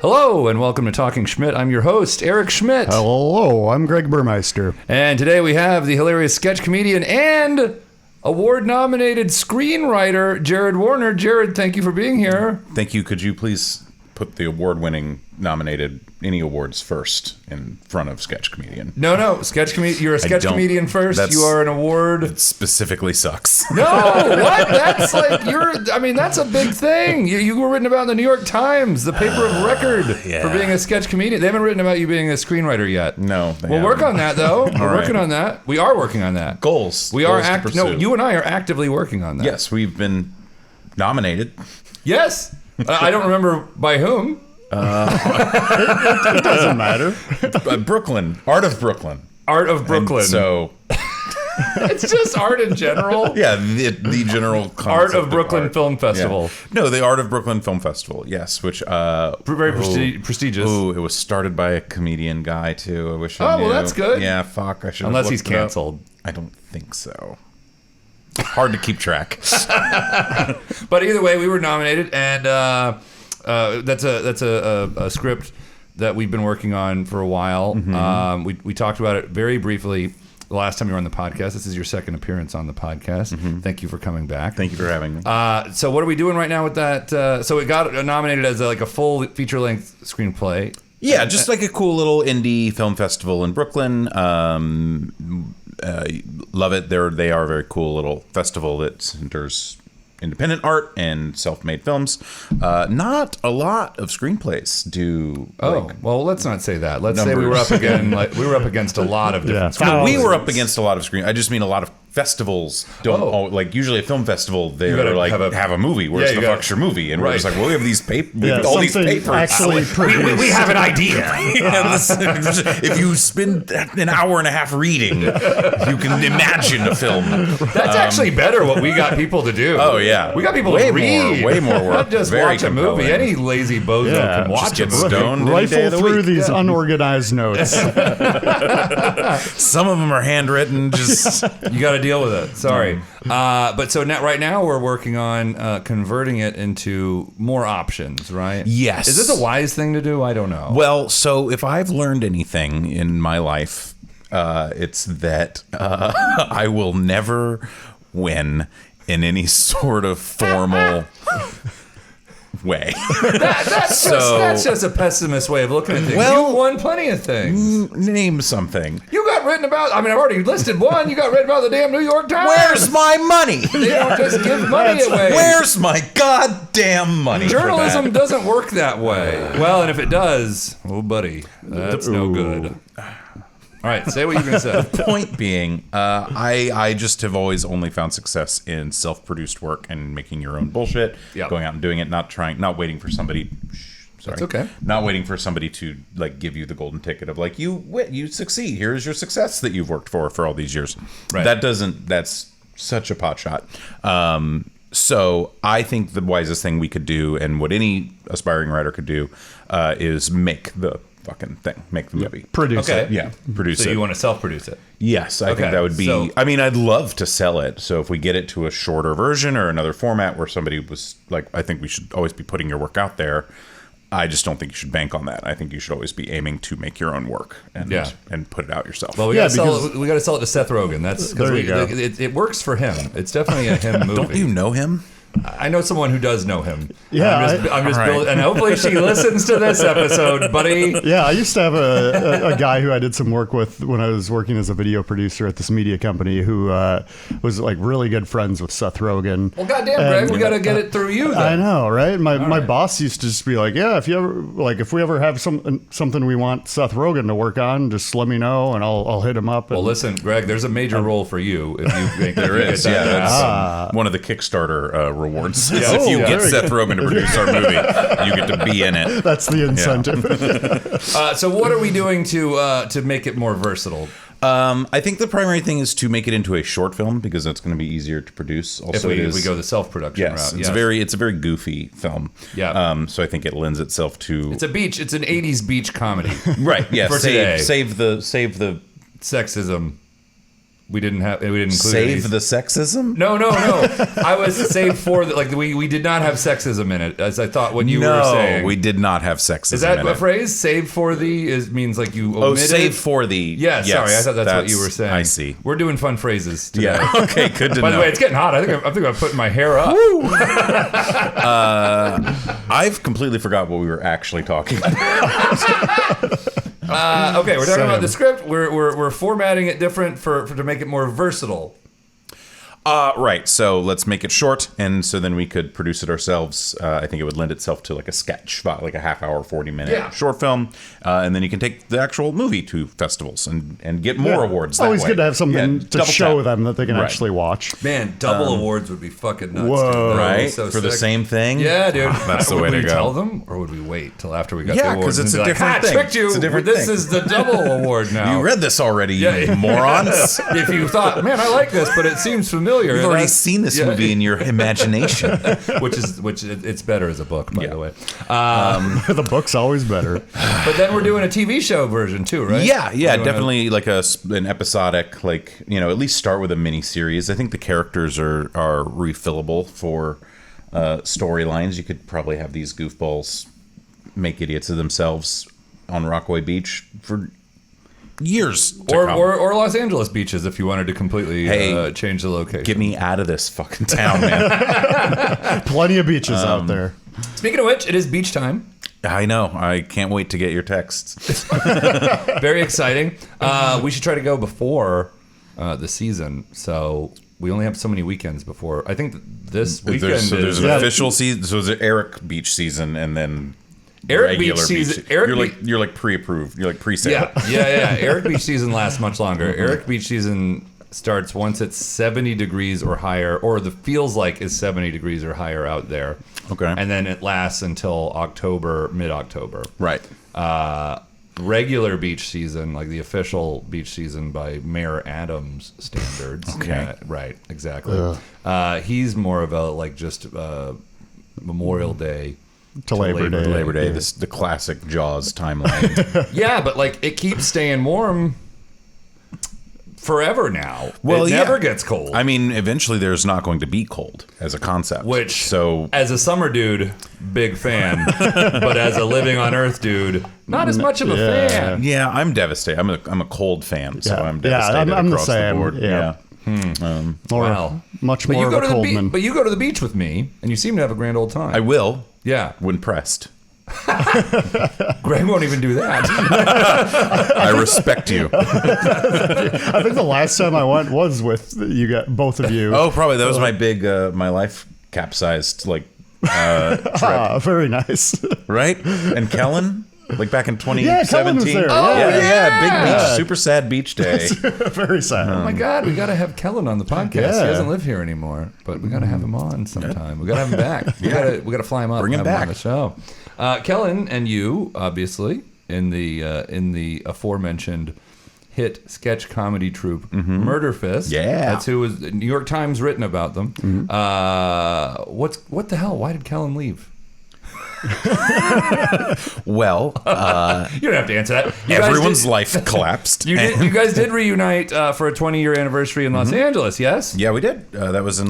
Hello, and welcome to Talking Schmidt. I'm your host, Eric Schmidt. Hello, I'm Greg Burmeister. And today we have the hilarious sketch comedian and award-nominated screenwriter, Jared Warner. Jared, thank you for being here. Thank you. Could you please put the award-winning nominated any awards first in front of sketch comedian? No, sketch comedian. You're a sketch comedian first. You are an award. It specifically sucks. No, what? That's like that's a big thing. You were written about in the New York Times, the paper of record, for being a sketch comedian. They haven't written about you being a screenwriter yet. No, we'll work on that though. We're working on that. We are working on that. Goals. We are you and I are actively working on that. Yes, we've been nominated. Yes. I don't remember by whom. It doesn't matter. Brooklyn. Art of Brooklyn. Art of Brooklyn. And so it's just art in general. Yeah, the general concept Art of Brooklyn art. Film Festival. Yeah. No, the Art of Brooklyn Film Festival. Yes, which very prestigious. Oh, it was started by a comedian guy too. I wish I knew. Well, that's good. Yeah, fuck. I should. Unless he's canceled. I don't think so. Hard to keep track. But either way, we were nominated, and that's a script that we've been working on for a while. Mm-hmm. We talked about it very briefly the last time you were on the podcast. This is your second appearance on the podcast. Mm-hmm. Thank you for coming back. Thank you for having me. So what are we doing right now with that? So it got nominated as a full feature-length screenplay. Yeah, just like a cool little indie film festival in Brooklyn. Love it. They are a very cool little festival that centers independent art and self-made films. Not a lot of screenplays do. Well, let's not say that. Let's say we were up against a lot of different. No, we were up against a lot of I just mean a lot of festivals don't usually a film festival they have a movie. Where's the fuck's your movie? And we're just like, well, we have these all these papers. Actually, we have an idea. If you spend an hour and a half reading, you can imagine a film. That's actually better. What we got people to do. Oh yeah, we got people to read. Way more work. Not just very watch a movie. Any lazy bozo can watch a movie. Stoned rifle through these unorganized notes. Some of them are handwritten. Just you got to deal with it. Sorry. But so right now we're working on converting it into more options, right? Yes. Is this a wise thing to do? I don't know. Well, so if I've learned anything in my life, it's that I will never win in any sort of formal way. That's just a pessimist way of looking at things. Well, you won plenty of things. Name something. You got written about. I've already listed one. You got written about the damn New York Times. Where's my money? They don't just give money away. Where's my goddamn money? Journalism doesn't work that way. Well, and if it does, oh, buddy, that's no good. All right, say what you're going to say. The point being, I just have always only found success in self-produced work and making your own bullshit, going out and doing it, not waiting for somebody. Sorry, that's okay. Not waiting for somebody to give you the golden ticket of you succeed. Here's your success that you've worked for all these years. Right. That's such a pot shot. So I think the wisest thing we could do, and what any aspiring writer could do, is make the fucking thing, make the movie, produce it. Yeah, produce it. So you want to self-produce it? Yes, I think that would be. I'd love to sell it. So if we get it to a shorter version or another format where somebody was I think we should always be putting your work out there. I just don't think you should bank on that. I think you should always be aiming to make your own work and put it out yourself. Well, we got to sell it to Seth Rogen. That's because it works for him. It's definitely a him movie. Don't you know him? I know someone who does know him. Yeah, I'm just building, and hopefully she listens to this episode, buddy. Yeah, I used to have a guy who I did some work with when I was working as a video producer at this media company who was really good friends with Seth Rogen. Well, goddamn, Greg, we got to get it through you. Then. I know, right? My boss used to just be like, "Yeah, if we ever have something we want Seth Rogen to work on, just let me know and I'll hit him up." Well, listen, Greg, there's a major role for you if you make there is. Yeah, that's one of the Kickstarter rewards. If you get Seth Rogen to produce our movie, you get to be in it. That's the incentive. So what are we doing to make it more versatile? I think the primary thing is to make it into a short film because that's going to be easier to produce. Also, if we go the self-production route. It's a very goofy film. Yeah. So I think it lends itself to. It's an 80s beach comedy. Right. Yeah. For today. Save the sexism. We didn't include Save the sexism? No. I was saved for we did not have sexism in it, as I thought when you were saying. No, we did not have sexism. Is that in a it. phrase? Save for thee means like you omitted. Oh, save for thee. Yeah, sorry, I thought that's what you were saying. I see. We're doing fun phrases today. Yeah. Okay. Good to know. By the way, it's getting hot. I think I'm putting my hair up. I've completely forgot what we were actually talking about. Okay, we're talking about the script. We're formatting it different to make it more versatile. Right. So let's make it short, and so then we could produce it ourselves. I think it would lend itself to like a sketch, like a half hour, 40-minute short film, and then you can take the actual movie to festivals and get more awards. That Always way. good to have something to show tap. them that they can Right. actually watch. Man, double awards would be fucking nuts. Whoa. Dude. That would be Right? so For the sick. same thing? Yeah, dude. That's the way would to we go. tell them, or would we wait till after we got Yeah, the awards? 'cause it's and a be different like, thing. Tricked you. It's a different this thing. is the double award now. You read this already, you morons. If you thought, man, I like this, but it seems familiar. You've already seen this movie in your imagination. which it's better as a book, by the way. The book's always better. But then we're doing a TV show version too, right? Yeah, We're doing definitely like an episodic, like, at least start with a mini series. I think the characters are refillable for storylines. You could probably have these goofballs make idiots of themselves on Rockaway Beach for years to come. or Los Angeles beaches if you wanted to completely change the location. Get me out of this fucking town, man. Plenty of beaches out there. Speaking of which, it is beach time. I know. I can't wait to get your texts. Very exciting. We should try to go before the season. So we only have so many weekends before. I think this weekend There's is an official season. So there's an Eric Beach season, and then Eric Beach regular season. You're like pre-approved. You're like pre-sale. Yeah. Eric Beach season lasts much longer. Eric Beach season starts once it's 70 degrees or higher, or the feels like is 70 degrees or higher out there. Okay. And then it lasts until mid-October. Right. Regular beach season, like the official beach season by Mayor Adams standards. Okay. Yeah, right, exactly. He's more of a just Memorial Day To Labor Day. Labor Day. This the classic Jaws timeline. Yeah, but it keeps staying warm forever now. Well, it never gets cold. I mean, eventually there's not going to be cold as a concept. As a summer dude, big fan, but as a living on Earth dude, not as much of a fan. Yeah, I'm devastated. I'm a cold fan, so I'm devastated I'm the across same. the board. Yeah. Wow. Much But more you of go a to the Coldman. but you go to the beach with me, and you seem to have a grand old time. I will Yeah. when pressed. Greg won't even do that. I respect you. I think the last time I went was with both of you. Oh, probably that was my big my life capsized trip, Very nice. right? And Kellen, back in 2017. Yeah, Kellen was there. Oh, yeah, big beach, super sad beach day. Very sad. Oh my God, we got to have Kellen on the podcast. He Yeah. doesn't live here anymore, but we got to have him on sometime. We got to have him back. We got to fly him up. Bring him and have back. on the show. Kellen and you, obviously, in the aforementioned hit sketch comedy troupe Murderfist. Yeah. That's who was New York Times written about them. What the hell? Why did Kellen leave? Well, You don't have to answer that. You guys everyone's did- life collapsed. You guys did reunite for a 20-year anniversary in Los Angeles, yes? Yeah, we did. That was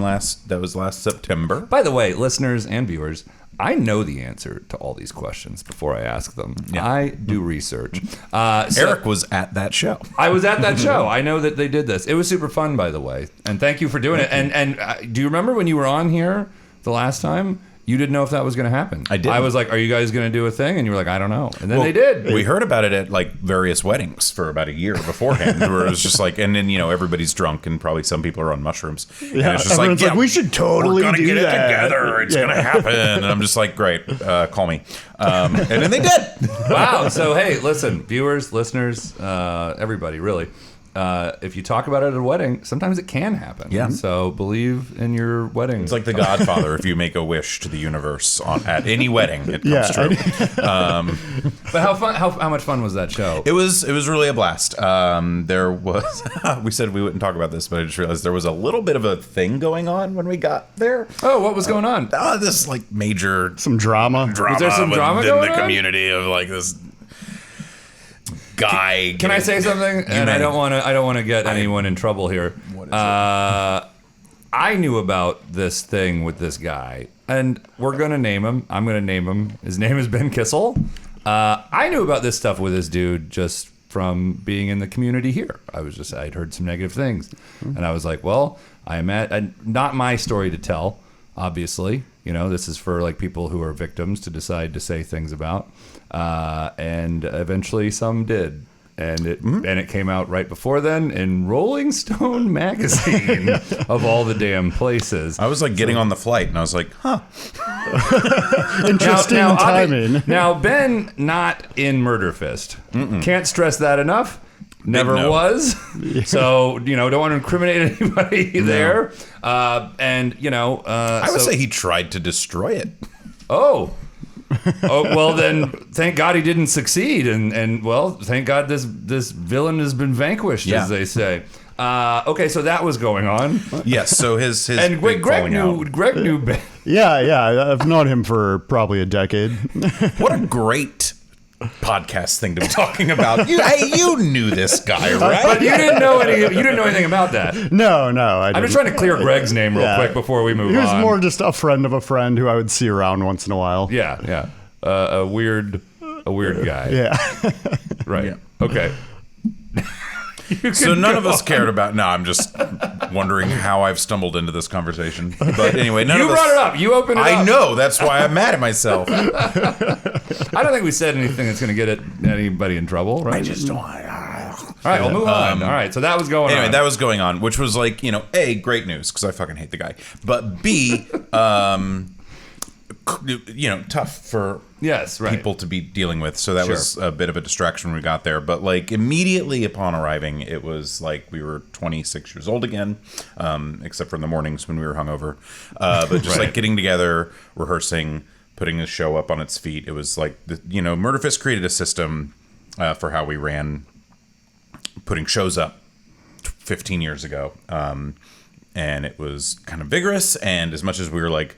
last September. By the way, listeners and viewers, I know the answer to all these questions before I ask them. Yeah. I do research. Eric was at that show. I was at that show. I know that they did this. It was super fun, by the way. And thank you for doing it. And do you remember when you were on here the last time? You didn't know if that was going to happen. I did. I was like, "Are you guys going to do a thing?" And you were like, "I don't know." And then they did. We heard about it at various weddings for about a year beforehand, where it was just and then everybody's drunk and probably some people are on mushrooms. And it's just everyone's like, we should totally we're gonna do get that. it together. It's gonna happen. And I'm just like, great, call me. And then they did. Wow. So hey, listen, viewers, listeners, everybody, really. If you talk about it at a wedding, sometimes it can happen. Yeah. So believe in your wedding. It's like The Godfather. If you make a wish to the universe at any wedding, it comes true. But how much fun was that show? It was really a blast. There was we said we wouldn't talk about this, but I just realized there was a little bit of a thing going on when we got there. Oh, what was going on? This major Some drama. drama Was there some drama within going the on? community of this guy. Can I say something? And I don't want to get anyone in trouble here. What is it? I knew about this thing with this guy, and we're gonna name him. I'm gonna name him. His name is Ben Kissel. I knew about this stuff with this dude just from being in the community here. I'd heard some negative things, and I was like, well, not my story to tell, obviously. You know, this is for like people who are victims to decide to say things about, and eventually some did. And it came out right before then in Rolling Stone magazine of all the damn places. I was like getting on the flight, and I was like, huh. Interesting timing. Now, Ben, not in Murderfist. Can't stress that enough. Never was. So, don't want to incriminate anybody there. And, I would say he tried to destroy it. Oh, well then, thank God he didn't succeed, and well, thank God this villain has been vanquished, as they say. Okay, so that was going on. Yes, so his and Greg knew Ben. Yeah, I've known him for probably a decade. What a great podcast thing to be talking about. You knew this guy, right? But you didn't know anything about that. No, I'm just trying to clear Greg's name real quick before we move on. He was more just a friend of a friend who I would see around once in a while. Yeah. A weird guy. Yeah. Right. Yeah. Okay. So none of us cared about. No, I'm just wondering how I've stumbled into this conversation. But anyway, you brought it up. You opened it up. I know. That's why I'm mad at myself. I don't think we said anything that's going to get anybody in trouble, right? I just don't. All right, we'll move on. All right, so that was going on. Anyway, that was going on, which was like, A, great news, because I fucking hate the guy. But B, tough for people to be dealing with. So that was a bit of a distraction when we got there. But like immediately upon arriving, it was like we were 26 years old again, except for in the mornings when we were hungover. But just like getting together, rehearsing, putting the show up on its feet. It was like, Murderfist created a system for how we ran putting shows up 15 years ago. And it was kind of vigorous. And as much as we were like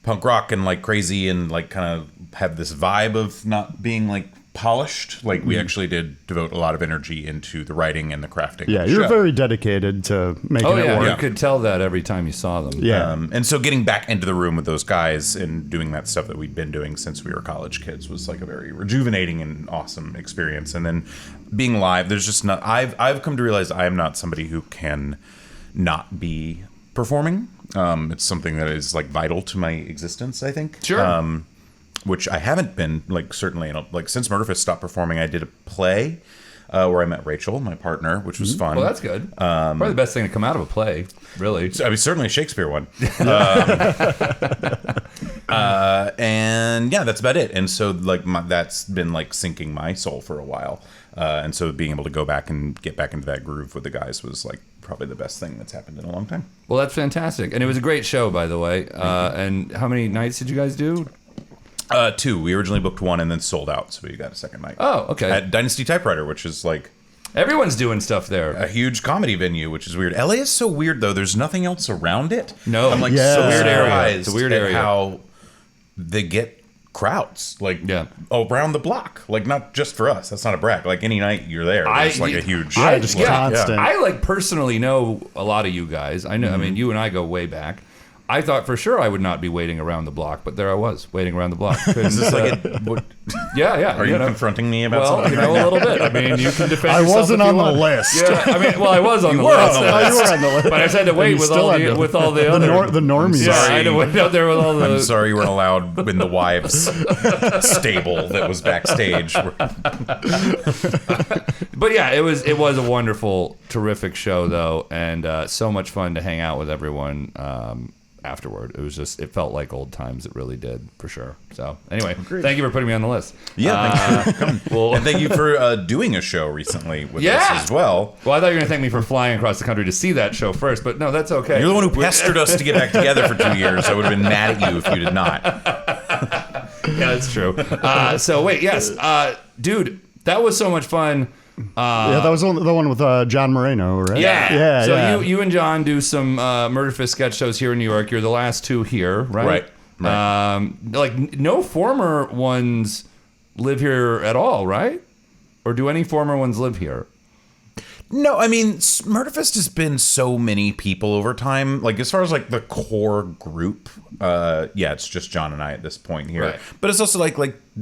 punk rock and like crazy and like kind of have this vibe of not being like polished, like we actually did devote a lot of energy into the writing and the crafting. Yeah, you were very dedicated to making it work. You could tell that every time you saw them. Yeah. And so getting back into the room with those guys and doing that stuff that we'd been doing since we were college kids was like a very rejuvenating and awesome experience. And then being live, there's just not, I've come to realize I am not somebody who can not be performing. It's something that is like vital to my existence, I think. Sure. Which I haven't been like certainly like since Murderfist stopped performing. I did a play where I met Rachel, my partner, which was fun. Well, that's good. Probably the best thing to come out of a play, really. I mean, certainly a Shakespeare one. And yeah, that's about it. And so like that's been like sinking my soul for a while. And so being able to go back and get back into that groove with the guys was like probably the best thing that's happened in a long time. Well, that's fantastic. And it was a great show, by the way. And how many nights did you guys do? 2. We originally booked 1 and then sold out, so we got a second night. Oh, okay. At Dynasty Typewriter, which is like everyone's doing stuff there. A huge comedy venue, which is weird. LA is so weird though. There's nothing else around it. No, I'm like so weird area. It's a weird area. How they get crowds like around the block, like not just for us. That's not a brag. Like any night you're there, there's like a huge. Constant. I like personally know a lot of you guys. I know. I mean, you and I go way back. I thought for sure I would not be waiting around the block, but there I was waiting around the block. Is this like yeah. Are you confronting me about something? Well, a little bit. I mean, you can defend yourself. I wasn't on the list. Yeah, I mean, well, I was on the list. You were on the list. But I just had to wait with all the other the normies. Yeah, I had to wait out there with all the. I'm sorry you weren't allowed in the wives' stable that was backstage. But yeah, it was a wonderful, terrific show though, and so much fun to hang out with everyone. Afterward, it felt like old times. It really did, for sure. So anyway, thank you for putting me on the list. Yeah, thank you for coming. Well, and thank you for doing a show recently with us as well. Well, I thought you were going to thank me for flying across the country to see that show first, but no, that's okay. You're the one who pestered us to get back together for 2 years. I would have been mad at you if you did not. Yeah, that's true. So wait, yes, dude, that was so much fun. That was the one with John Moreno, right? Yeah. So you and John do some Murderfist sketch shows here in New York. You're the last 2 here, right? Right. Like no former ones live here at all, right? or do any former ones live here? No, I mean, Murderfist has been so many people over time. Like, as far as, like, the core group, it's just John and I at this point here. Right. But it's also, like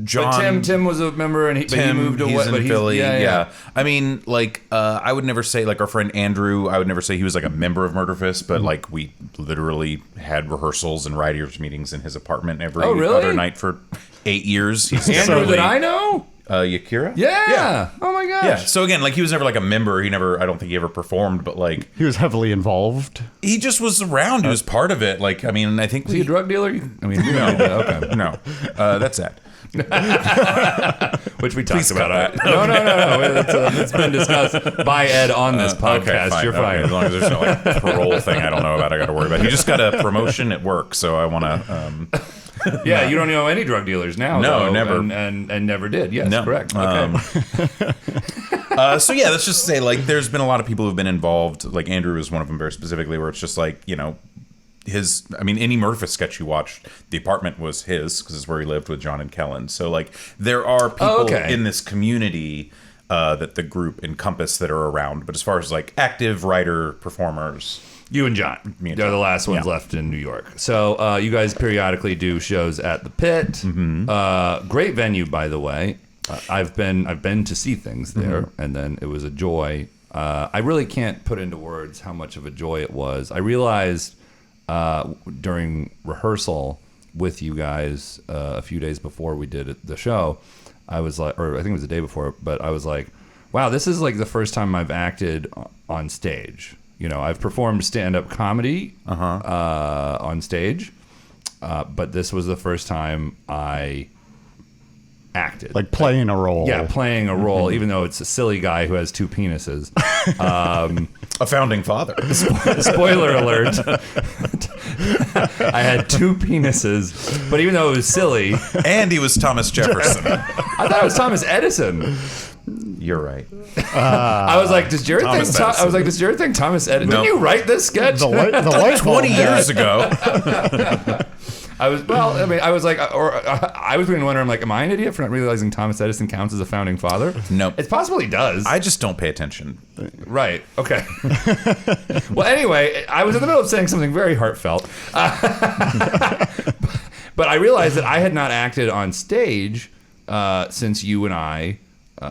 John... But Tim was a member, and but he moved away. He's in Philly, yeah. I mean, like, I would never say, like, our friend Andrew, I would never say he was, like, a member of Murderfist, but, like, we literally had rehearsals and writers' meetings in his apartment every other night for 8 years. He's Andrew that I know? Yakira? Yeah. Oh my gosh. Yeah. So again, like he was never like a member. I don't think he ever performed, but like he was heavily involved. He just was around. He was part of it. Like, I mean, I think was he a drug dealer? I mean, okay. No. That's it. Which we talked about. No. It's been discussed by Ed on this podcast. Okay, You're fine. As long as there's no like parole thing I don't know about, I got to worry about. He just got a promotion at work, so I want to. Yeah, you don't know any drug dealers now. No, though, never, and never did. Yes, no. Correct. Okay. So yeah, let's just say like there's been a lot of people who've been involved. Like Andrew is one of them very specifically, where it's just like any Murderfist sketch you watched, the apartment was his because it's where he lived with John and Kellen. So like there are people in this community that the group encompass that are around. But as far as like active writer performers. You and John. They're the last ones left in New York. So you guys periodically do shows at the Pit. Mm-hmm. Great venue, by the way. I've been to see things there, and then it was a joy. I really can't put into words how much of a joy it was. I realized during rehearsal with you guys a few days before we did the show, I was like, or I think it was the day before, but I was like, wow, this is like the first time I've acted on stage. You know, I've performed stand-up comedy on stage, but this was the first time I acted. Like playing a role. Yeah, playing a role, even though it's a silly guy who has two penises. A founding father. Spoiler alert. I had two penises, but even though it was silly. And he was Thomas Jefferson. I thought it was Thomas Edison. You're right. I was like, does Jared think Thomas Edison? Didn't you write this sketch? The light 20 years ago. I was like, I was beginning to wonder, I'm like, am I an idiot for not realizing Thomas Edison counts as a founding father? No. It's possible he does. I just don't pay attention. Right. Okay. Well, anyway, I was in the middle of saying something very heartfelt. But I realized that I had not acted on stage since you and I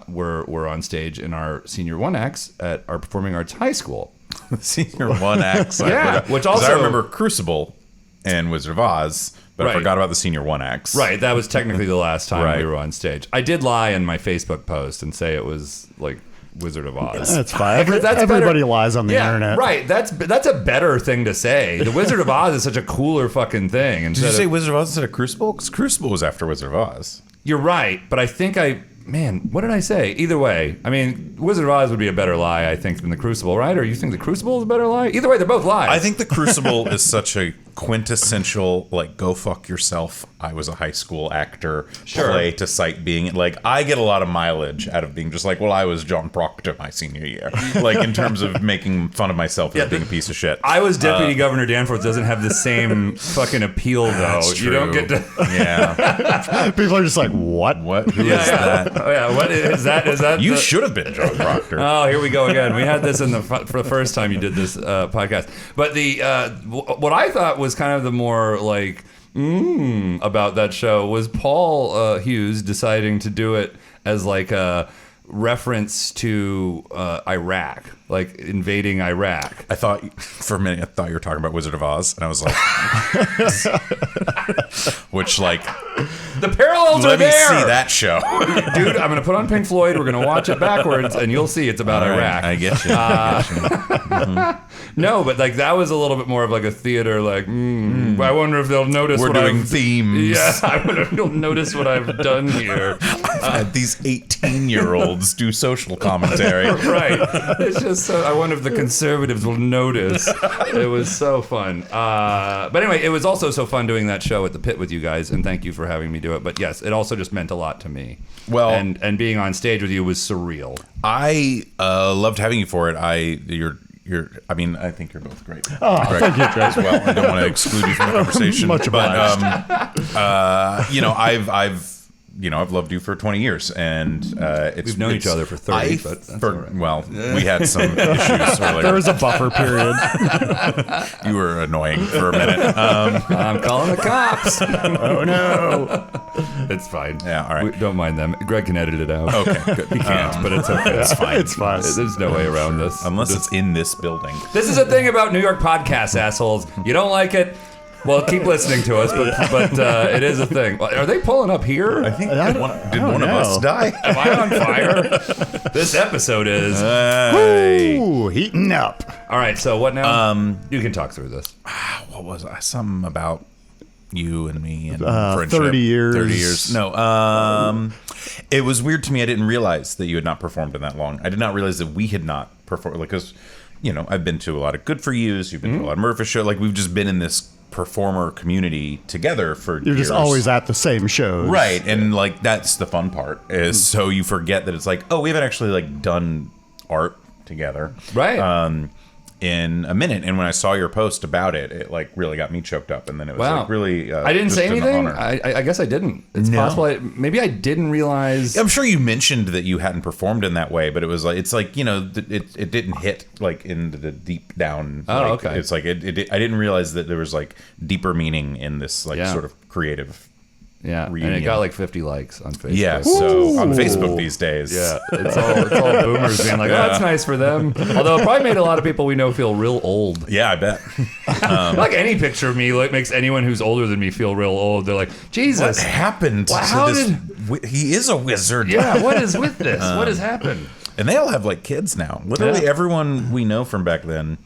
were on stage in our senior 1X at our performing arts high school. Senior 1X. Yeah, which also I remember Crucible and Wizard of Oz, but I forgot about the senior 1X. Right, that was technically the last time we were on stage. I did lie in my Facebook post and say it was like Wizard of Oz. That's fine. Everybody lies on the internet. Right, that's a better thing to say. The Wizard of Oz is such a cooler fucking thing. Did you say Wizard of Oz instead of Crucible? Because Crucible was after Wizard of Oz. You're right, but I think what did I say? Either way, I mean, Wizard of Oz would be a better lie, I think, than the Crucible, right? Or you think the Crucible is a better lie? Either way, they're both lies. I think the Crucible is such a quintessential, like, go fuck yourself, I was a high school actor play to cite being, like, I get a lot of mileage out of being just like, well, I was John Proctor my senior year. Like, in terms of making fun of myself as being a piece of shit. I was Deputy Governor Danforth doesn't have the same fucking appeal, though. You don't get to... Yeah. People are just like, what? What? Who is that? Oh, yeah, what is that? Is that you should have been John Proctor. Oh, here we go again. We had this for the first time you did this podcast. But what I thought was kind of the more like about that show was Paul Hughes deciding to do it as like a reference to Iraq, like invading Iraq. I thought for a minute you were talking about Wizard of Oz, and I was like, which like the parallels are there. Let me see that show, dude. I'm gonna put on Pink Floyd. We're gonna watch it backwards, and you'll see it's about Iraq. I get you. No, but like that was a little bit more of like a theater. Like, I wonder if they'll notice. We're doing themes. Yeah, I wonder if you'll notice what I've done here. I've had these 18-year-olds do social commentary. Right. It's just so. I wonder if the conservatives will notice. It was so fun. But anyway, it was also so fun doing that show at the Pit with you guys, and thank you for having me do it. But yes, it also just meant a lot to me. Well, and being on stage with you was surreal. I loved having you for it. I mean, I think you're both great. Oh, thank you, Trey. As well. I don't want to exclude you from the conversation. Much obliged. But, you know, I've I've loved you for 20 years, and We've known each other for 30, but that's all right. Well, we had some issues earlier. There was a buffer period. You were annoying for a minute. I'm calling the cops. Oh no! It's fine. Yeah, all right. Don't mind them. Greg can edit it out. Okay, good. He can't, but it's okay. It's fine. It's fine. There's no way around this. Unless it's in this building. This is a thing about New York podcasts, assholes. You don't like it? Well, keep listening to us, but it is a thing. Are they pulling up here? I think did one of us die? Am I on fire? This episode is. Hey. Ooh, heating up. All right, so what now? You can talk through this. What was I? Something about you and me and 30 friendship. years. 30 years. No. It was weird to me. I didn't realize that you had not performed in that long. I did not realize that we had not performed. Because, I've been to a lot of Good For Yous. You've been to a lot of Murderfist shows. Like, we've just been in this performer community together for You're years. just always at the same shows. Right. And, like, that's the fun part. Is so you forget that it's like, oh, we haven't actually, like, done art together. Right. In a minute, and when I saw your post about it, it like really got me choked up, and then it was like really. I didn't just say an anything. honor. I guess I didn't. It's possible. Maybe I didn't realize. I'm sure you mentioned that you hadn't performed in that way, but it was like it's like it didn't hit like into the deep down. Oh, like, okay. It's like I didn't realize that there was like deeper meaning in this like sort of creative. Yeah, reunion. and it got like 50 likes on Facebook. Yeah, so on Facebook these days. Yeah, it's all boomers being like, oh, that's nice for them. Although it probably made a lot of people we know feel real old. Yeah, I bet. Like any picture of me like makes anyone who's older than me feel real old. They're like, Jesus, What happened Wow, to this? He is a wizard. yeah, what is with this? What has happened? And they all have like kids now. Literally everyone we know from back then,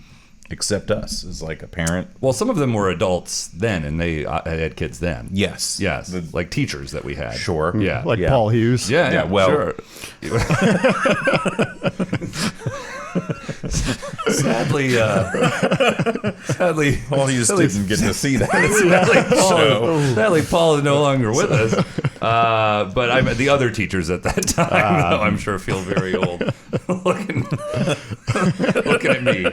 except us, is like a parent. Well, some of them were adults then, and they had kids then. Yes. Yes, like teachers that we had. Sure. Yeah. Like Yeah. Paul Hughes. Yeah, Yeah, well- sure. Sadly, Well, you just didn't get to see that. sadly, Paul is no longer with us. But the other teachers at that time, though, I'm sure feel very old. looking at me.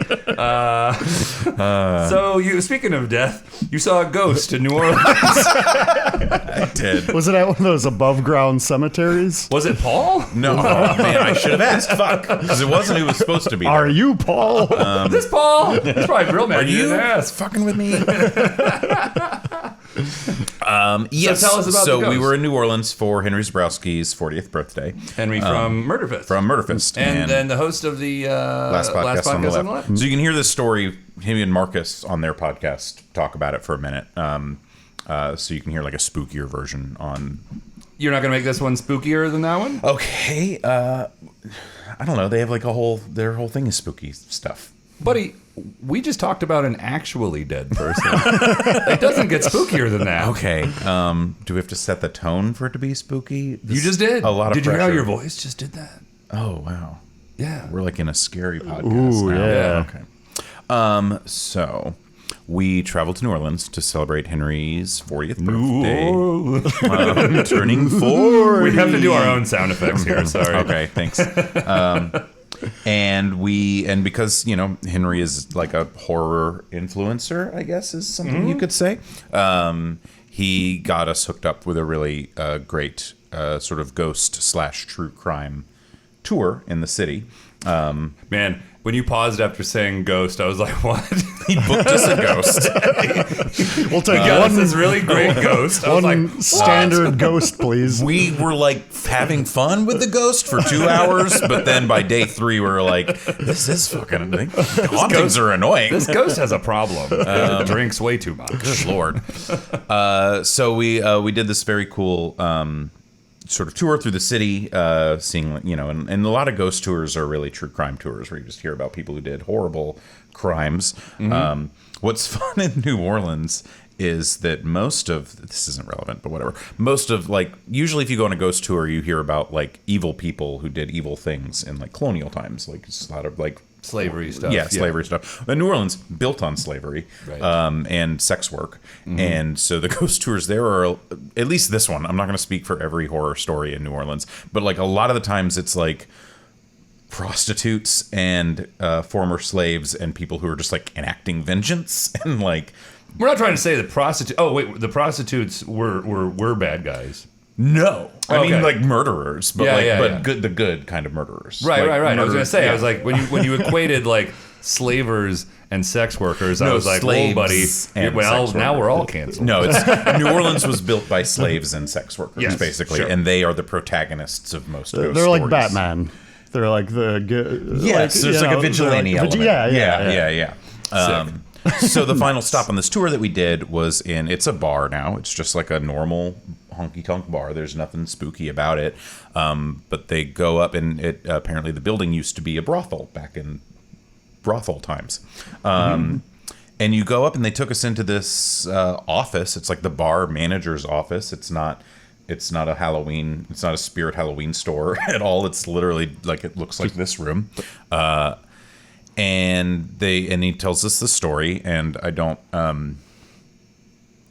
So, speaking of death, you saw a ghost in New Orleans. I did. Was it at one of those above ground cemeteries? Was it Paul? No, man, I should have asked. Fuck, because it wasn't who was supposed to be. Are there. you Paul? This Paul? He's probably real mad. Are you ask? fucking with me? Yes. So tell us about So the we ghost. were in New Orleans for Henry Zebrowski's 40th birthday. Henry from Murderfist. From Murderfist. and then the host of the last podcast on the left. So you can hear this story, him and Marcus on their podcast talk about it for a minute. So you can hear like a spookier version on. You're not going to make this one spookier than that one? Okay. I don't know. They have like their whole thing is spooky stuff. Buddy, we just talked about an actually dead person. It doesn't get spookier than that. Okay. Do we have to set the tone for it to be spooky? You just did. A lot of Did you hear how pressure. your voice just did that? Oh, wow. Yeah. We're like in a scary podcast Ooh, now. yeah. Okay. So we traveled to New Orleans to celebrate Henry's 40th birthday. Turning 40. We have to do our own sound effects here. Sorry. Okay, thanks. And because Henry is like a horror influencer, I guess is something you could say. He got us hooked up with a really great sort of ghost / true crime tour in the city. Man, when you paused after saying ghost, I was like, what? He booked us a ghost. We'll take Got us this really great ghost. I was like, one standard ghost, please. We were like having fun with the ghost for 2 hours, but then by day 3 we were like, this is fucking hauntings are annoying. this ghost has a problem. It drinks way too much. Good Lord. So we did this very cool sort of tour through the city, seeing, and a lot of ghost tours are really true crime tours where you just hear about people who did horrible crimes. What's fun in New Orleans is that this isn't relevant, but whatever. Most of usually if you go on a ghost tour, you hear about like evil people who did evil things in like colonial times. Like it's a lot of like Slavery stuff. Yeah, slavery stuff. And New Orleans built on slavery, Right. and sex work. And so the ghost tours there are, at least this one, I'm not going to speak for every horror story in New Orleans, but like a lot of the times it's like prostitutes and former slaves and people who are just like enacting vengeance and like. We're not trying to say the prostitute. Oh wait, the prostitutes were bad guys. No, I Okay. mean like murderers, but Yeah. good, the good kind of murderers. Right. Like, I was gonna say, yeah. I was like, when you equated like slavers and sex workers, I No, was like, slaves whoa, buddy. and Well, sex now workers. we're all canceled. No, it's New Orleans was built by slaves and sex workers, Yes, basically, sure. and they are the protagonists of most They're ghost like stories. Batman. They're like the good. Yes, there's like a vigilante element. Yeah. So the final stop on this tour that we did was it's a bar now. It's just like a normal honky-tonk bar. There's nothing spooky about it. But they go up and apparently the building used to be a brothel back in brothel times. And you go up and they took us into this office. It's like the bar manager's office. It's not a Halloween. It's not a spirit Halloween store at all. It's literally like it looks like this room. And he tells us the story, and I don't want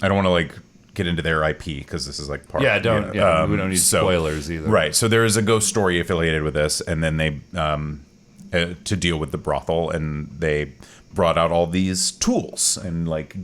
to like get into their IP because this is like part. Yeah, don't. Yeah, we don't need so- spoilers either. Right. So there is a ghost story affiliated with this, and then they to deal with the brothel, and they brought out all these tools and like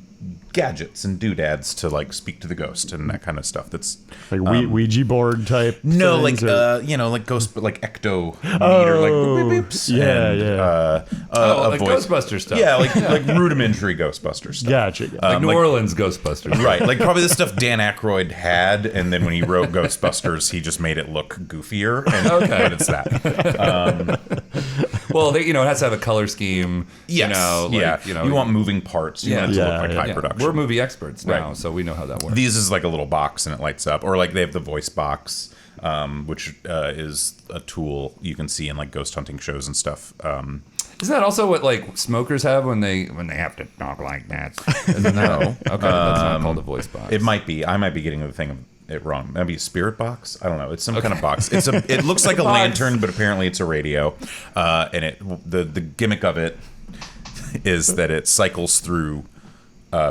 gadgets and doodads to like speak to the ghost and that kind of stuff. That's Like Ouija board type. no, things, like or- like ghost, but like ecto meter, like boop, boop, boops, yeah, and, Oh, a like voice. Ghostbuster stuff. Yeah, like rudimentary Ghostbuster stuff. Gotcha. Like New Orleans Ghostbusters. Right, like probably the stuff Dan Aykroyd had, and then when he wrote Ghostbusters, he just made it look goofier, and it's that. Well, it has to have a color scheme. Yes, you want moving parts. You want it to look like high Yeah. production. We're movie experts now, Right. so we know how that works. These is like a little box and it lights up, or like they have the voice box, which is a tool you can see in like ghost hunting shows and stuff. Isn't that also what like smokers have when they have to talk like that? Isn't that? No. Okay, that's not called a voice box. It might be. I might be getting the thing of it wrong. Maybe a spirit box. I don't know. It's some kind of box. It looks like a lantern, but apparently it's a radio. And the gimmick of it is that it cycles through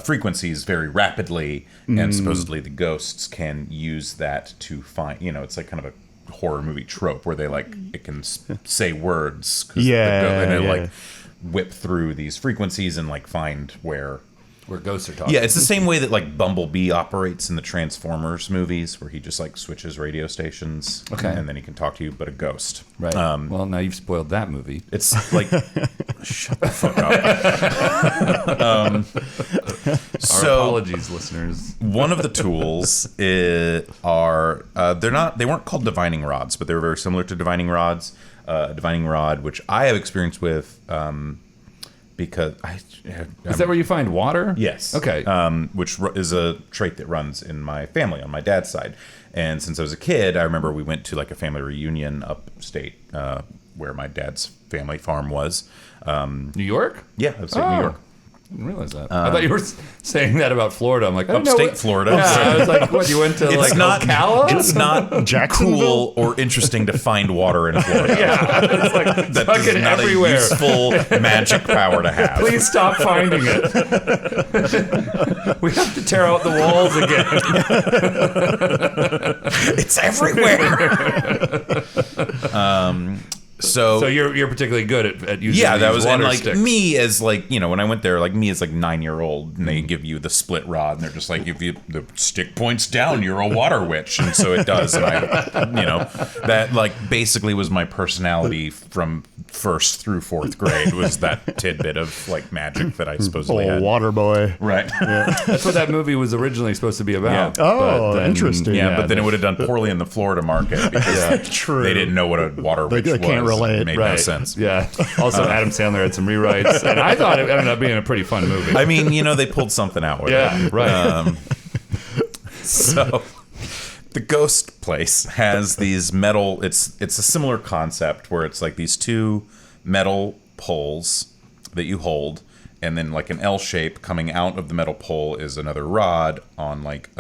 frequencies very rapidly, and supposedly the ghosts can use that to find. It's like kind of a horror movie trope where they like it can say words. 'Cause and it like whip through these frequencies and like find where ghosts are talking. Yeah, it's the same way that like Bumblebee operates in the Transformers movies, where he just like switches radio stations, Okay. and then he can talk to you, but a ghost. Right. Well, now you've spoiled that movie. It's like shut the fuck up. Our apologies, listeners. One of the tools they weren't called divining rods, but they were very similar to divining rods. A divining rod, which I have experience with. Because Is that where you find water? Yes. Okay. Which is a trait that runs in my family on my dad's side. And since I was a kid, I remember we went to like a family reunion upstate where my dad's family farm was. New York? Yeah, upstate New York. I didn't realize that. I thought you were saying that about Florida. I'm like, I didn't know Upstate what- Florida. Yeah, I was like, what? You went to like Ocala? It's not Jacksonville? cool or interesting to find water in Florida. Yeah, it's like That is fucking not everywhere. a useful magic power to have. Please stop finding it. We have to tear out the walls again. It's everywhere. So you're particularly good at using yeah, that these was water and like sticks. me as like when I went there, like me as like 9-year-old, and they give you the split rod, and they're just like, if you the stick points down, you're a water witch, and so it does, and I that like basically was my personality from 1st through 4th grade was that tidbit of like magic that I supposedly Oh, had. water boy. Right. That's what that movie was originally supposed to be about. Yeah. Oh, But then- interesting. Yeah, but then it would have done poorly in the Florida market because True. they didn't know what a water witch they can't was. relate. It made no sense. Yeah. Also, Adam Sandler had some rewrites, and I thought it ended up being a pretty fun movie. I mean, they pulled something out with Yeah, it. right. So the ghost place has these metal. It's a similar concept where it's like these two metal poles that you hold, and then like an L shape coming out of the metal pole is another rod on like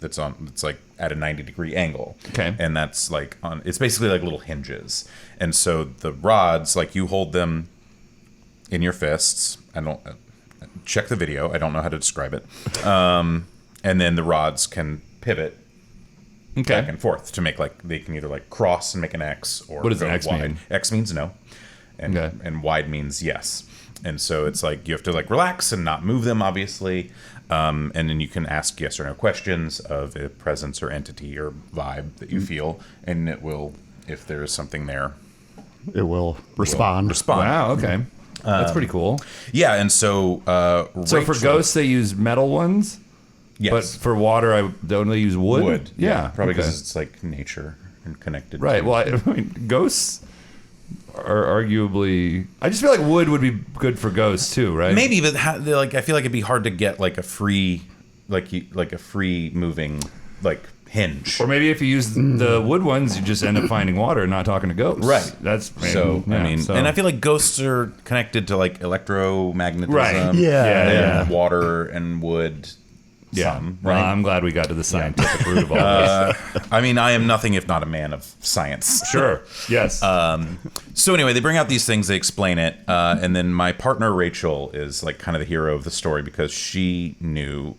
it's like at a 90-degree angle. Okay. And that's like it's basically like little hinges. And so the rods, like you hold them in your fists. I don't check the video. I don't know how to describe it. And then the rods can pivot back and forth to make like they can either like cross and make an X or What does go an X wide. mean? X means no, and wide means yes. And so it's like you have to like relax and not move them, obviously. And then you can ask yes or no questions of a presence or entity or vibe that you feel, and it will, if there is something there, it will respond. Wow. Okay. That's pretty cool. Yeah, and so So for ghosts, they use metal ones. yes, But for water, they only use wood. wood, Yeah. probably okay. because it's like nature and connected. Right. to- Well, I mean, ghosts are arguably. I just feel like wood would be good for ghosts too, right? maybe, but like I feel like it'd be hard to get like a free, like a free moving like hinge. Or maybe if you use the wood ones, you just end up finding water and not talking to ghosts. Right. That's maybe, So yeah, I mean, so- and I feel like ghosts are connected to like electromagnetism, Right. Yeah. and water and wood. yeah. Some, Well, right? I'm glad we got to the scientific root of all this. I mean, I am nothing if not a man of science. Sure. Yes. So anyway, they bring out these things, they explain it, and then my partner Rachel is like kind of the hero of the story because she knew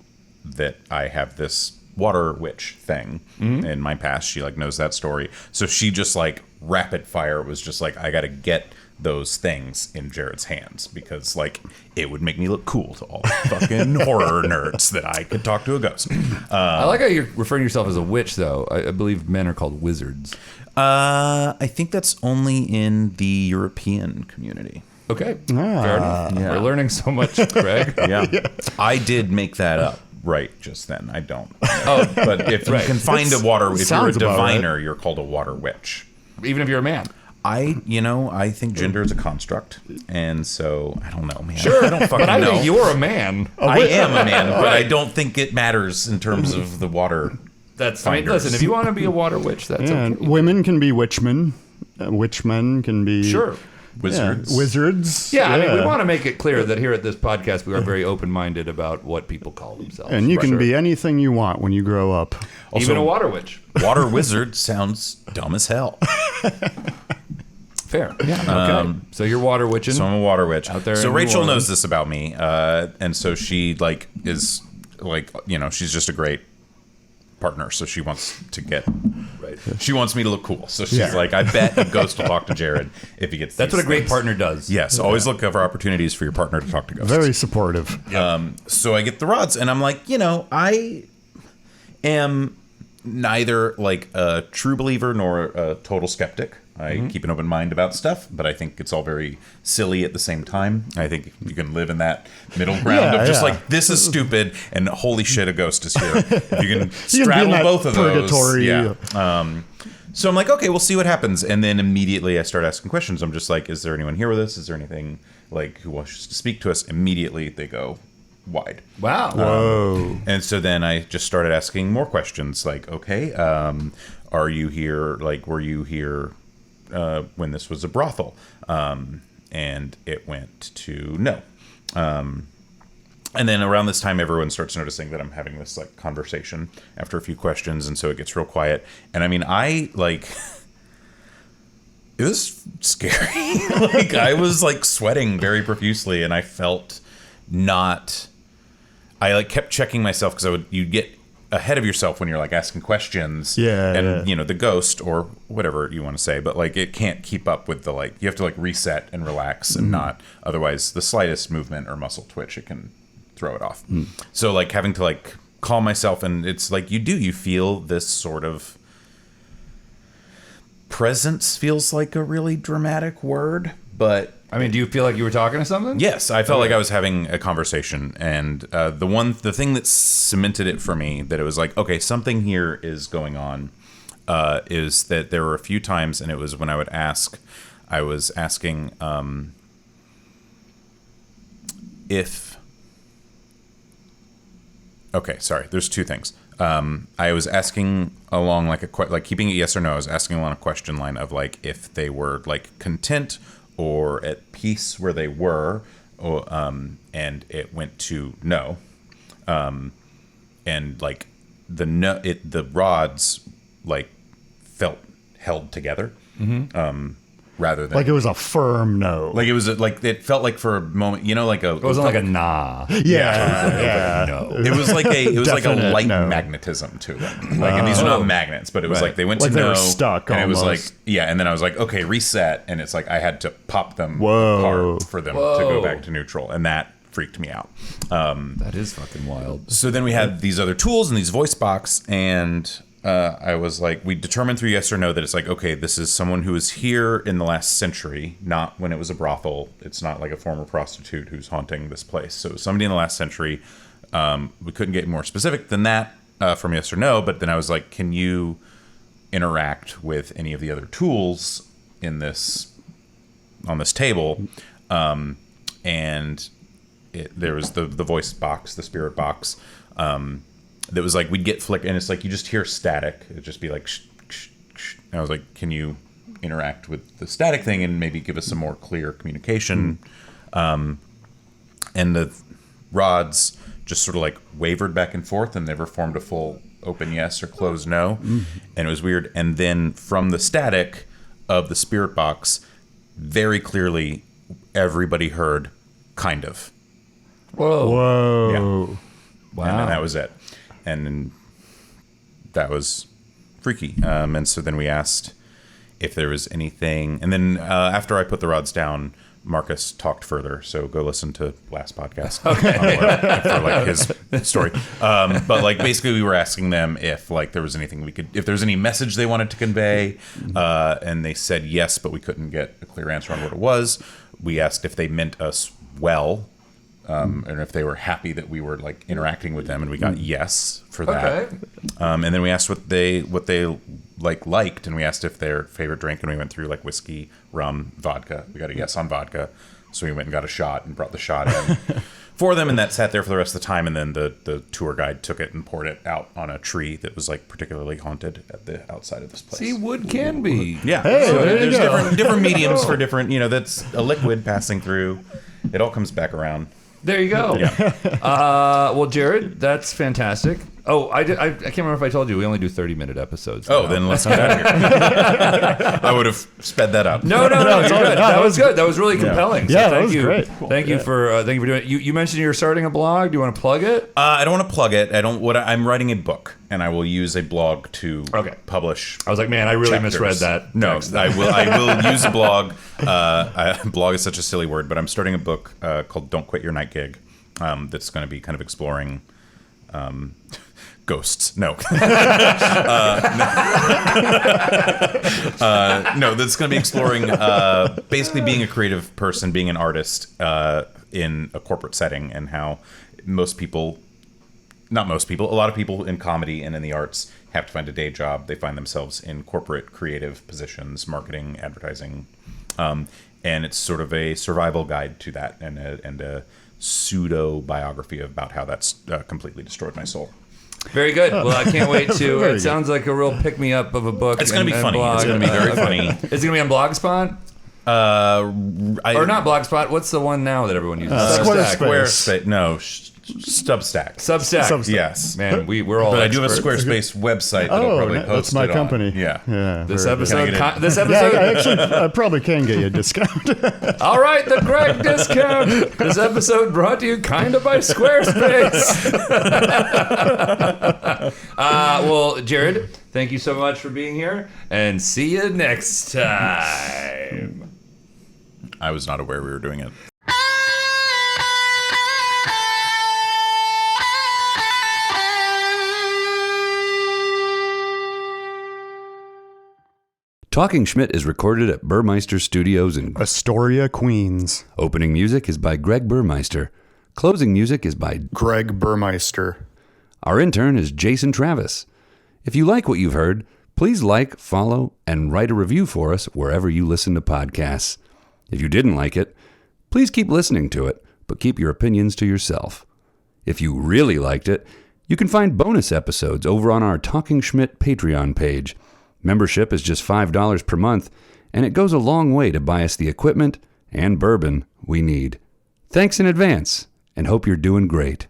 that I have this water witch thing in my past. She like knows that story, so she just like rapid fire was just like, I got to get those things in Jared's hands because like it would make me look cool to all the fucking horror nerds that I could talk to a ghost. I like how you're referring to yourself as a witch, though. I believe men are called wizards. I think that's only in the European community. Okay. Fair enough. Yeah. We're learning so much, Greg. Yeah. I did make that up right just then. I don't. Oh, but if you can find a water, if you're a sounds about diviner, you're called a water witch. Even if you're a man. I think gender is a construct, and so I don't know, man. Sure. I don't fucking But I know. think you're a man. I am a man, but I don't think it matters in terms of the water. That's. I mean, Finders. listen, if you want to be a water witch, that's Yeah, okay. and women can be witchmen. Witchmen can be Sure. Wizards. Yeah, wizards. Yeah, I mean, we want to make it clear that here at this podcast, we are very open-minded about what people call themselves. And you can Sure. be anything you want when you grow up. Even a water witch. Water wizard sounds dumb as hell. Fair. Yeah. Okay. So you're water witching. So I'm a water witch. Out there So in Rachel New knows Orleans. this about me, and so she like is like, she's just a great partner. So she wants to get. Right. She wants me to look cool. So she's Yeah. like, I bet a ghost will talk to Jared if he gets. That's these what a great things. partner does. Yes, always look for opportunities for your partner to talk to ghosts. Very supportive. So I get the rods, and I'm like, I am neither like a true believer nor a total skeptic. I keep an open mind about stuff, but I think it's all very silly at the same time. I think you can live in that middle ground Yeah, of just yeah. like, this is stupid, and holy shit, a ghost is here. If you can You can be straddle in that both of purgatory. those. Yeah. So I'm like, okay, we'll see what happens. And then immediately I start asking questions. I'm just like, is there anyone here with us? Is there anything like who wants to speak to us? Immediately they go wide. Wow. Whoa. And so then I just started asking more questions like, okay, are you here? Like, were you here when this was a brothel? And it went to no. And then around this time, everyone starts noticing that I'm having this like conversation after a few questions. And so it gets real quiet. And I mean, it was scary. Like I was like sweating very profusely, and I felt I like kept checking myself because you get ahead of yourself when you're like asking questions. Yeah, and yeah. the ghost or whatever you want to say, but like it can't keep up with the like, you have to like reset and relax and not, otherwise the slightest movement or muscle twitch, it can throw it off. So like having to like calm myself, and it's like you feel this sort of presence, feels like a really dramatic word, but I mean, do you feel like you were talking to something? yes, I felt like I was having a conversation, and the thing that cemented it for me that it was like, okay, something here is going on, is that there were a few times, and it was when I was asking if. Okay, sorry. There's two things. I was asking along like keeping it yes or no. I was asking along a question line of like if they were like content or at peace where they were, or, and it went to no, and like the rods like felt held together, rather than Like it was a firm no. like it was like it felt like for a moment, like a It wasn't like a nah. yeah. No. it was like a Definite light no. magnetism to them. Like, and these are not magnets, but it was Right. like they went Like to they no, were stuck and it was like almost. and then I was like, okay, reset, and it's like I had to pop them Whoa. apart for them to go back to neutral, and that freaked me out. That is fucking wild. So then we had these other tools and these voice box, and I was like, we determined through yes or no that it's like, okay, this is someone who was here in the last century, not when it was a brothel. It's not like a former prostitute who's haunting this place. So somebody in the last century. We couldn't get more specific than that from yes or no, but then I was like, can you interact with any of the other tools on this table? And there was the voice box, the spirit box, that was like, we'd get flick, and it's like you just hear static. It'd just be like shh, shh, shh. And I was like, can you interact with the static thing and maybe give us some more clear communication? And the rods just sort of like wavered back and forth and never formed a full open yes or closed no. And it was weird. And then from the static of the spirit box, very clearly everybody heard kind of. Whoa. Whoa. Wow. And then that was it. And then that was freaky. And so then we asked if there was anything. And then after I put the rods down, Marcus talked further. So go listen to last podcast for like his story. But like basically we were asking them if like there was anything if there was any message they wanted to convey. And they said yes, but we couldn't get a clear answer on what it was. We asked if they meant us well. And if they were happy that we were like interacting with them, and we got yes for that. Okay. And then we asked what they liked, and we asked if their favorite drink, and we went through like whiskey, rum, vodka. We got a yes on vodka, so we went and got a shot and brought the shot in for them, and that sat there for the rest of the time. And then the tour guide took it and poured it out on a tree that was like particularly haunted at the outside of this place. See, wood can be. Yeah. Hey, so there you there's go. different mediums for different. That's a liquid passing through. It all comes back around. There you go. Yeah. Well, Jared, that's fantastic. Oh, I can't remember if I told you we only do 30-minute episodes. Oh, now. then let's get out of here. I would have sped that up. No, you're good. That was good. That was really compelling. Yeah, so that was you. great. Thank you for doing it. You mentioned you're starting a blog. Do you want to plug it? I don't want to plug it. I'm writing a book, and I will use a blog to publish. I was like, man, I really chapters. misread that. No, text. I will use a blog. Blog is such a silly word, but I'm starting a book called "Don't Quit Your Night Gig." That's going to be kind of exploring ghosts. No. No, that's going to be exploring basically being a creative person, being an artist in a corporate setting, and how a lot of people in comedy and in the arts have to find a day job. They find themselves in corporate creative positions, marketing, advertising, and it's sort of a survival guide to that, and a pseudo biography about how that's completely destroyed my soul. Very good. Well, I can't wait to. Very It good. sounds like a real pick me up of a book. It's going to be funny. Blog. It's going to be very funny. Is it going to be on Blogspot? Or not Blogspot? What's the one now that everyone uses? Squarespace. No, Substack. Substack. Yes. Man, we're all. But I do have a experts. Squarespace website that I'll probably post that's my it on. company. Yeah. This very good. episode. Can I get This Yeah, episode. I probably can get you a discount. All right, the Greg discount. This episode brought to you kind of by Squarespace. Well, Jared, thank you so much for being here, and see you next time. I was not aware we were doing it. Talking Schmidt is recorded at Burmeister Studios in Astoria, Queens. Opening music is by Greg Burmeister. Closing music is by Greg Burmeister. our intern is Jason Travis. If you like what you've heard, please like, follow, and write a review for us wherever you listen to podcasts. If you didn't like it, please keep listening to it, but keep your opinions to yourself. If you really liked it, you can find bonus episodes over on our Talking Schmidt Patreon page. Membership is just $5 per month, and it goes a long way to buy us the equipment and bourbon we need. Thanks in advance, and hope you're doing great.